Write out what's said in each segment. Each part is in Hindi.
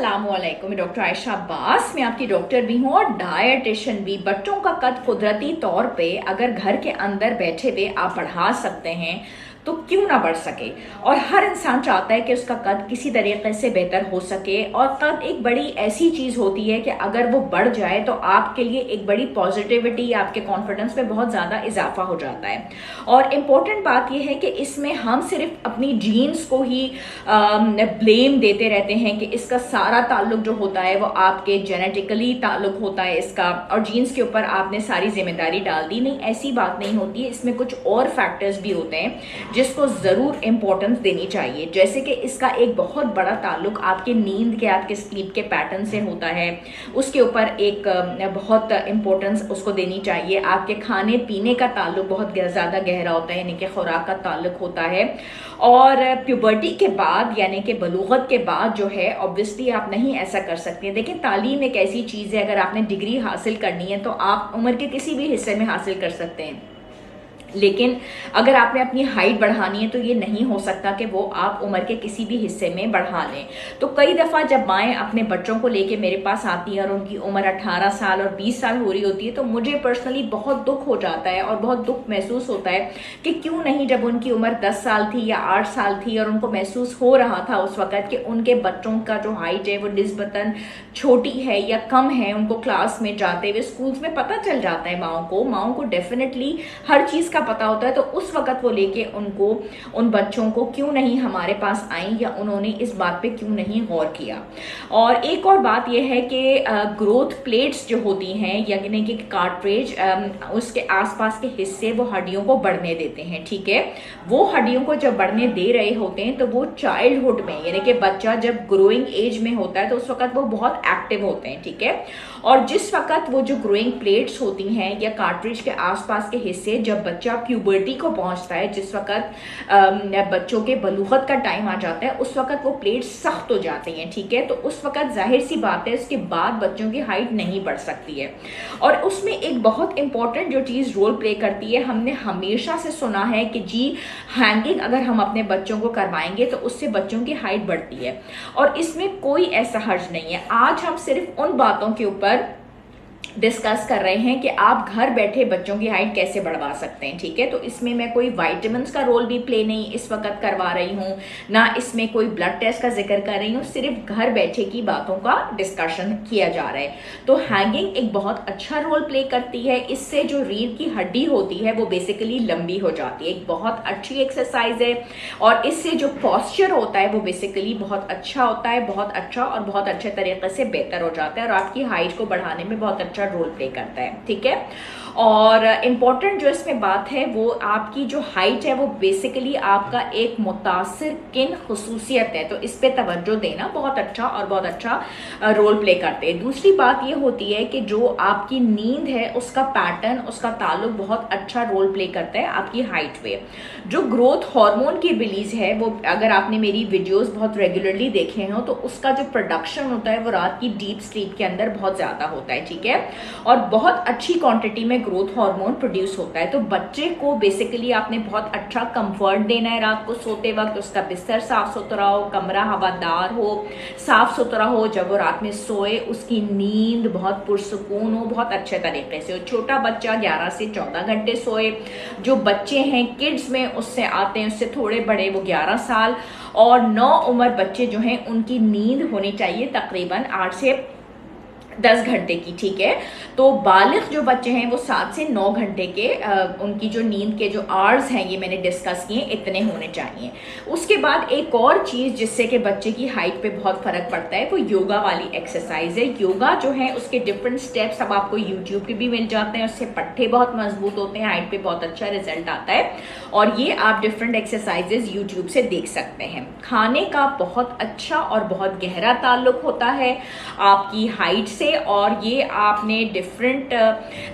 अस्सलामुअलैकुम, मैं डॉक्टर आयशा अब्बास। मैं आपकी डॉक्टर भी हूँ और डायटिशियन भी। बच्चों का कद कुदरती तौर पे अगर घर के अंदर बैठे हुए आप बढ़ा सकते हैं तो क्यों ना बढ़ सके। और हर इंसान चाहता है कि उसका कद किसी तरीके से बेहतर हो सके। और कद एक बड़ी ऐसी चीज होती है कि अगर वो बढ़ जाए तो आपके लिए एक बड़ी पॉजिटिविटी, आपके कॉन्फिडेंस में बहुत ज्यादा इजाफा हो जाता है। और इम्पोर्टेंट बात यह है कि इसमें हम सिर्फ अपनी जीन्स को ही ब्लेम देते रहते हैं कि इसका सारा ताल्लुक जो होता है वो आपके जेनेटिकली ताल्लुक होता है इसका, और जीन्स के ऊपर आपने सारी जिम्मेदारी डाल दी। नहीं, ऐसी बात नहीं होती है। इसमें कुछ और फैक्टर्स भी होते हैं जिसको जरूर इंपॉर्टेंस देनी चाहिए। जैसे कि इसका एक बहुत बड़ा ताल्लुक आपके नींद के, आपके स्लीप के पैटर्न से होता है। उसके ऊपर एक बहुत इंपॉर्टेंस उसको देनी चाहिए। आपके खाने पीने का ताल्लुक बहुत ज्यादा गहरा होता है, यानी कि खुराक का ताल्लुक होता है। और प्यूबर्टी के बाद यानी कि बलूगत के बाद जो है ऑब्वियसली आप नहीं ऐसा कर सकते। देखिए, तालीम एक ऐसी चीज है, अगर आपने डिग्री हासिल करनी है तो आप उम्र के किसी भी हिस्से में हासिल कर सकते हैं, लेकिन अगर आपने अपनी हाइट बढ़ानी है तो ये नहीं हो सकता कि वो आप उम्र के किसी भी हिस्से में बढ़ा लें। तो कई दफ़ा जब माएँ अपने बच्चों को लेके मेरे पास आती हैं और उनकी उम्र 18 साल और 20 साल हो रही होती है तो मुझे पर्सनली बहुत दुख हो जाता है और बहुत दुख महसूस होता है कि क्यों नहीं, जब उनकी उम्र 10 साल थी या 8 साल थी और उनको महसूस हो रहा था उस वक़्त कि उनके बच्चों का जो हाइट है वो निस्बतन छोटी है या कम है, उनको क्लास में जाते हुए स्कूल्स में पता चल जाता है। माओ को डेफिनेटली हर चीज़ पता होता है। तो उस वक्त वो लेके उनको, उन बच्चों को क्यों नहीं हमारे पास आई या उन्होंने इस बात पे क्यों नहीं गौर किया। और एक और बात यह है कि ग्रोथ प्लेट्स जो होती हैं यानी कि कार्ट्रिज, उसके आसपास के हिस्से वो हड्डियों को बढ़ने देते हैं। ठीक है, वो हड्डियों को जब बढ़ने दे रहे होते हैं तो वो चाइल्डहुड में यानी कि बच्चा जब ग्रोइंग एज में होता है तो उस वक्त वो बहुत एक्टिव होते हैं। ठीक है, और जिस वक्त वो जो ग्रोइंग प्लेट्स होती हैं या कार्ट्रिज के आसपास के हिस्से, जब बच्चा प्यूबर्टी को पहुंचता है, जिस वक्त बच्चों के बलूगत का टाइम आ जाता है, उस वक्त वो प्लेट्स सख्त हो जाती हैं। ठीक है, तो उस वक्त जाहिर सी बात है उसके बाद बच्चों की हाइट नहीं बढ़ सकती है। और उसमें एक बहुत इंपॉर्टेंट जो चीज रोल प्ले करती है, हमने हमेशा से सुना है कि जी हैंगिंग अगर हम अपने बच्चों को करवाएंगे तो उससे बच्चों की हाइट बढ़ती है, और इसमें कोई ऐसा हर्ज नहीं है। आज हम सिर्फ उन बातों के ऊपर डिस्कस कर रहे हैं कि आप घर बैठे बच्चों की हाइट कैसे बढ़वा सकते हैं। ठीक है, तो इसमें मैं कोई वाइटामिन्स का रोल भी प्ले नहीं इस वक्त करवा रही हूँ, ना इसमें कोई ब्लड टेस्ट का जिक्र कर रही हूँ, सिर्फ घर बैठे की बातों का डिस्कशन किया जा रहा है। तो हैंगिंग एक बहुत अच्छा रोल प्ले करती है। इससे जो रीढ़ की हड्डी होती है वो बेसिकली लंबी हो जाती है, एक बहुत अच्छी एक्सरसाइज है। और इससे जो पॉस्चर होता है वो बेसिकली बहुत अच्छा होता है, बहुत अच्छा और बहुत अच्छे तरीके से बेहतर हो जाता है, और आपकी हाइट को बढ़ाने में बहुत अच्छा रोल प्ले करता है। ठीक है, और इम्पॉर्टेंट जो इसमें बात है वो आपकी जो हाइट है वो बेसिकली आपका एक मुतासिर किन खुसूसियत है, तो इस पे तवज्जो देना बहुत अच्छा और बहुत अच्छा रोल प्ले करते हैं। दूसरी बात ये होती है कि जो आपकी नींद है उसका पैटर्न, उसका ताल्लुक बहुत अच्छा रोल प्ले करता है आपकी हाइट पे। जो ग्रोथ हार्मोन की रिलीज है वो, अगर आपने मेरी वीडियोस बहुत रेगुलरली देखे हो तो उसका जो प्रोडक्शन होता है वो रात की डीप स्लीप के अंदर बहुत ज्यादा होता है। ठीक है, और बहुत अच्छी क्वांटिटी में ग्रोथ हार्मोन प्रोड्यूस होता है। तो बच्चे को बेसिकली आपने बहुत अच्छा कंफर्ट देना है रात को सोते वक्त। उसका बिस्तर साफ सुथरा हो, कमरा हवादार हो, साफ सुथरा हो, जब वो रात में सोए उसकी नींद बहुत पुरसुकून हो, बहुत अच्छे तरीके से हो। छोटा बच्चा 11 से 14 घंटे सोए। जो बच्चे हैं किड्स में उससे आते हैं, उससे थोड़े बड़े, वो 11 साल और 9 उम्र बच्चे जो हैं उनकी नींद होनी चाहिए तकरीबन 8 से 10 घंटे की। ठीक है, तो बालिग जो बच्चे हैं वो 7 से 9 घंटे के उनकी जो नींद के जो आवर्स हैं ये मैंने डिस्कस किए, इतने होने चाहिए। उसके बाद एक और चीज जिससे कि बच्चे की हाइट पे बहुत फर्क पड़ता है वो योगा वाली एक्सरसाइज है। योगा जो है उसके डिफरेंट स्टेप्स अब आपको यूट्यूब पे भी मिल जाते हैं, उससे पट्टे बहुत मजबूत होते हैं, हाइट पे बहुत अच्छा रिजल्ट आता है, और ये आप डिफरेंट एक्सरसाइजेज यूट्यूब से देख सकते हैं। खाने का बहुत अच्छा और बहुत गहरा ताल्लुक होता है आपकी हाइट से। से, और ये आपने डिफरेंट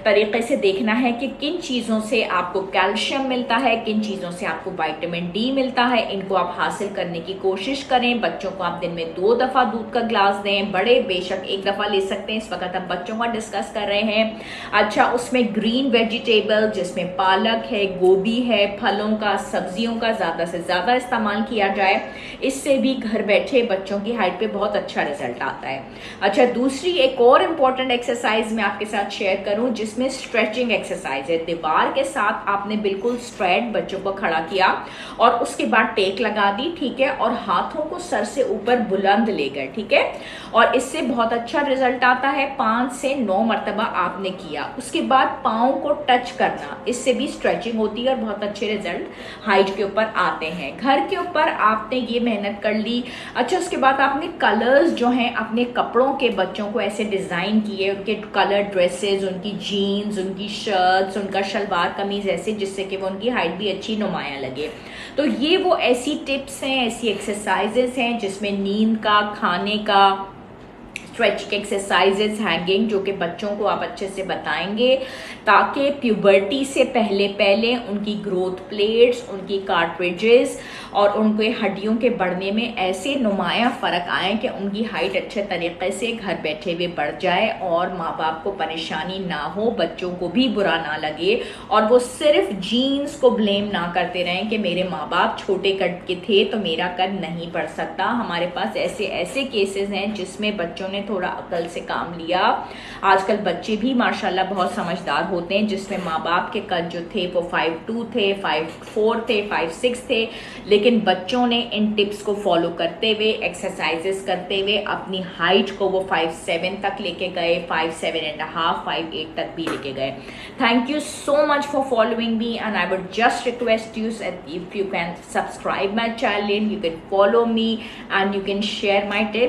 तरीके से देखना है कि किन चीज़ों से आपको कैल्शियम मिलता है, किन चीज़ों से आपको विटामिन डी मिलता है। इनको आप हासिल करने की कोशिश करें। बच्चों को आप दिन में 2 दफ़ा दूध का ग्लास दें, बड़े बेशक 1 दफ़ा ले सकते हैं। इस वक्त हम बच्चों का डिस्कस कर रहे हैं। अच्छा, उसमें ग्रीन वेजिटेबल जिसमें पालक है, गोभी है, फलों का, सब्जियों का ज़्यादा से ज़्यादा इस्तेमाल किया जाए। इससे भी घर बैठे बच्चों की हाइट पे बहुत अच्छा रिजल्ट आता है। अच्छा, दूसरी एक और इम्पॉर्टेंट एक्सरसाइज मैं आपके साथ शेयर करूं जिसमें स्ट्रेचिंग एक्सरसाइज है। दीवार के साथ आपने बिल्कुल स्ट्रेट बच्चों को खड़ा किया और उसके बाद टेक लगा दी, ठीक है, और हाथों को सर से ऊपर बुलंद ले गए, ठीक है, और इससे बहुत अच्छा रिजल्ट आता है। 5 से 9 मरतबा आपने किया। उसके बाद पाँव को टच करना, इससे भी स्ट्रेचिंग होती है और बहुत अच्छे रिजल्ट हाइट के ऊपर आते हैं। घर के ऊपर आपने ये मेहनत कर ली। अच्छा, उसके बाद आपने कलर्स जो हैं अपने कपड़ों के बच्चों को ऐसे डिज़ाइन किए, उनके कलर ड्रेसेस, उनकी जीन्स, उनकी शर्ट्स, उनका शलवार कमीज ऐसे, जिससे कि वो उनकी हाइट भी अच्छी नुमाया लगे। तो ये वो ऐसी टिप्स हैं, ऐसी एक्सरसाइजेस हैं जिसमें नींद का, खाने का, स्ट्रेचिंग एक्सरसाइजेस, हैंगिंग, जो कि बच्चों को आप अच्छे से बताएंगे ताकि प्यूबर्टी से पहले पहले उनकी ग्रोथ प्लेट्स, उनकी कार्ट्रिजेस और उनके हड्डियों के बढ़ने में ऐसे नुमाया फ़र्क आए कि उनकी हाइट अच्छे तरीके से घर बैठे हुए बढ़ जाए और माँ बाप को परेशानी ना हो, बच्चों को भी बुरा ना लगे और वो सिर्फ जीन्स को ब्लेम ना करते रहें कि मेरे माँ बाप छोटे कद के थे तो मेरा कद नहीं बढ़ सकता। हमारे पास ऐसे ऐसे केसेस हैं जिसमें बच्चों ने थोड़ा अकल से काम लिया। आजकल बच्चे भी माशाल्लाह बहुत समझदार होते हैं, जिसमें माँ बाप के कद जो थे वो 5'2" थे, 5'4" थे, 5'6" थे, लेकिन बच्चों ने इन टिप्स को फॉलो करते हुए, एक्सरसाइजेस करते हुए अपनी हाइट को वो 5'7" तक लेके गए, 5'7.5", 5'8" तक भी लेके गए। Thank you so much for following me and I would just request you if you can subscribe my channel, you can follow me and you can share my tips.